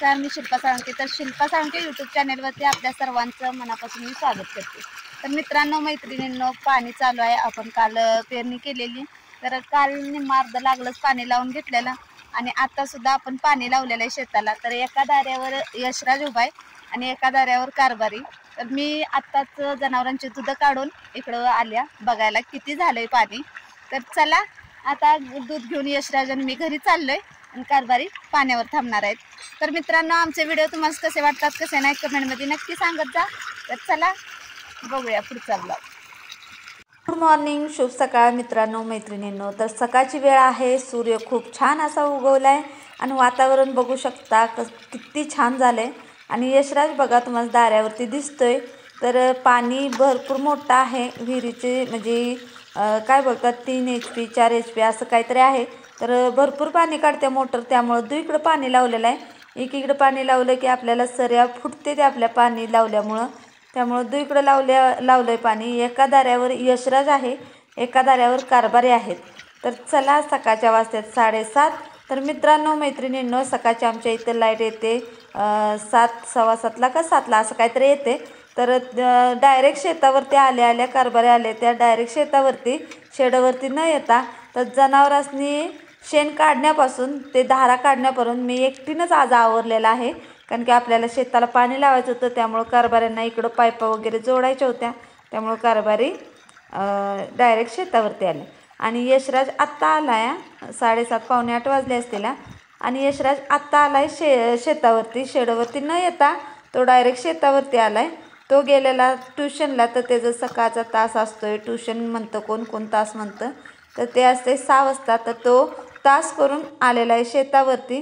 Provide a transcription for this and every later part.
नमस्कार, मी शिल्पा साळुंखे. तर शिल्पा साळुंखे यूट्यूब चॅनेलवरती आपल्या सर्वांचं मनापासून मी स्वागत करते. तर मित्रांनो, मैत्रिणींनो, पाणी चालू आहे. आपण काल पेरणी केलेली, तर काल निम्मार्ध लागलंच पाणी लावून घेतलेलं आणि आता सुद्धा आपण पाणी लावलेलं आहे शेताला. तर एका दाऱ्यावर यशराज उभा आहे आणि एका दाऱ्यावर कारभारी. तर मी आत्ताच जनावरांची दूध काढून इकडं आल्या बघायला किती झालंय पाणी. तर चला आता दूध घेऊन यशराज आणि मी घरी चाललोय आणि कारभारी पाण्यावर थांबणार आहेत. तर मित्रांनो, आमचे व्हिडिओ तुम्हाला कसे वाटतात कसे नाही कमेंटमध्ये नक्की सांगत जा. तर चला बघूया पुढचा ब्लॉग. गुड मॉर्निंग, शुभ सकाळ मित्रांनो, मैत्रिणींनो. तर सकाळची वेळ आहे. सूर्य खूप छान असा उगवलाय आणि वातावरण बघू शकता किती छान झालंय. आणि यशराज बघा तुम्हाला दाऱ्यावरती दिसतोय. तर पाणी भरपूर मोठं आहे विहिरीचे, म्हणजे काय बोलतात 3 HP 4 HP असं काहीतरी आहे. तर भरपूर पाणी काढते मोटर, त्यामुळं दुईकडं पाणी लावलेलं आहे. एकीकडं पाणी लावलं की आपल्याला सर्या फुटते ते आपल्या पाणी लावल्यामुळं, त्यामुळं दुईकडं लावलं आहे पाणी. एका दाऱ्यावर यशराज आहे, एका दाऱ्यावर कारभारी आहेत. तर चला, सकाळच्या वाजतात 7:30. तर मित्रांनो मैत्रिणींनो, सकाळची आमच्या इथं लाईट येते 7 सव्वा 7ला का 7ला असं काहीतरी येते. तर डायरेक्ट शेतावरती आल्या कारभारी आले, त्या डायरेक्ट शेतावरती शेडावरती न येता तर जनावरांनी शेण काढण्यापासून ते धारा काढण्यापर्यंत मी एकटीनंच आज आवरलेलं आहे. कारण की आपल्याला शेताला पाणी लावायचं होतं, त्यामुळं कारभाऱ्यांना इकडं पाईपा वगैरे जोडायच्या होत्या, त्यामुळं कारभारी डायरेक्ट शेतावरती आले. आणि यशराज आत्ता आला आहे, 7:30 पावणे 8 वाजले असतील. आणि यशराज आत्ता आला आहे शेतावरती, शेडावरती न येता तो डायरेक्ट शेतावरती आला आहे. तो गेलेला ट्युशनला, तर त्याचं सकाळचा तास असतोय, ट्युशन म्हणतं कोण तास म्हणतं, तर ते असते 6 वाजता. तर तो तास करून आलेला आहे शेतावरती.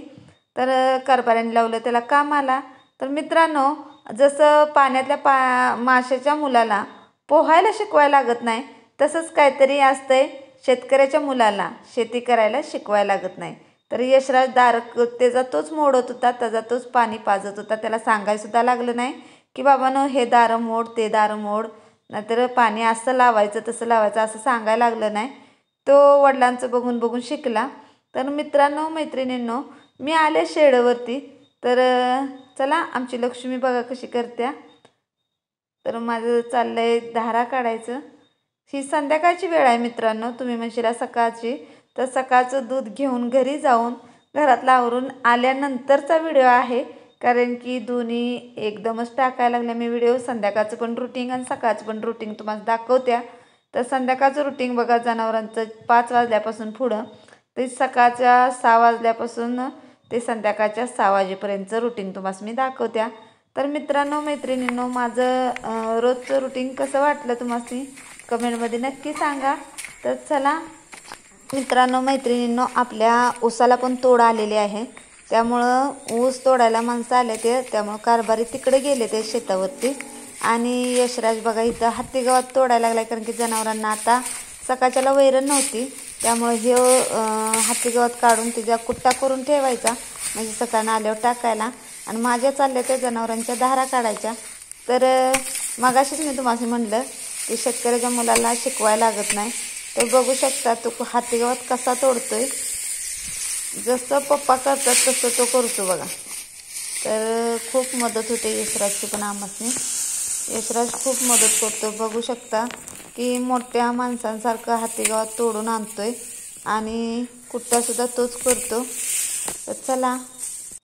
तर कारभाऱ्यांनी लावलं त्याला कामाला. तर मित्रांनो, जसं पाण्यातल्या माशाच्या मुलाला पोहायला शिकवायला लागत नाही, तसंच काहीतरी असतंय शेतकऱ्याच्या मुलाला शेती करायला शिकवायला लागत नाही. तर यशराज त्याचा तोच मोडत होता, त्याचा तोच पाणी पाजत होता. त्याला सांगायसुद्धा लागलं नाही की बाबांनो हे दारं मोड ते दारं मोड, नाहीतर पाणी असं लावायचं तसं लावायचं असं सांगायला लागलं नाही. तो वडिलांचं बघून शिकला. तर मित्रांनो मैत्रिणींनो, मी आले शेडवरती. तर चला, आमची लक्ष्मी बघा कशी करत्या. तर माझं चाललं आहे धारा काढायचं. ही संध्याकाळची वेळ आहे मित्रांनो. तुम्ही म्हणशीला सकाळची, तर सकाळचं दूध घेऊन घरी जाऊन घरातलं आवरून आल्यानंतरचा व्हिडिओ आहे. कारण की दोन्ही एकदमच टाकायला लागल्या मी व्हिडिओ. संध्याकाळचं पण रुटीन आणि सकाळचं पण रुटीन तुम्हाला दाखवत्या. तर संध्याकाळचं रुटीन बघा जनावरांचं 5 वाजल्यापासून पुढं ते सकाळच्या 6 वाजल्यापासून ते संध्याकाळच्या 6 वाजेपर्यंतचं रुटीन तुम्हाला मी दाखवत्या. तर मित्रांनो मैत्रिणींनो, माझं रोजचं रुटीन कसं वाटलं तुम्हाला कमेंटमध्ये नक्की सांगा. तर चला मित्रांनो मैत्रिणींनो, आपल्या ऊसाला पण तोड आलेली आहे, त्यामुळं ऊस तोडायला माणसं आले ते, त्यामुळं कारभारी तिकडे गेले ते शेतावरती. आणि यशराज बघा इथं हत्ती गावात तोडायला लागला, कारण की जनावरांना आता सकाळच्याला वैरण नव्हती, त्यामुळे हे हत्ती गावात काढून त्याच्या कुट्टा करून ठेवायचा, म्हणजे सकाळनं आल्यावर टाकायला. आणि माझ्या चालल्या त्या जनावरांच्या धारा काढायच्या. तर मगाशीच मी तुम्हाला म्हणलं की शेतकऱ्याच्या मुलाला शिकवायला लागत नाही. तर बघू शकता तो हत्ती गावात कसा तोडतोय, जसं पप्पा करतात तसं तो करतो बघा. तर खूप मदत होते यशराजची पण आम्हासनी. यशराज खूप मदत करतो, बघू शकता की मोठ्या माणसांसारखं हत्ती गावात तोडून आणतोय आणि कुट्टासुद्धा तोच करतो. तर चला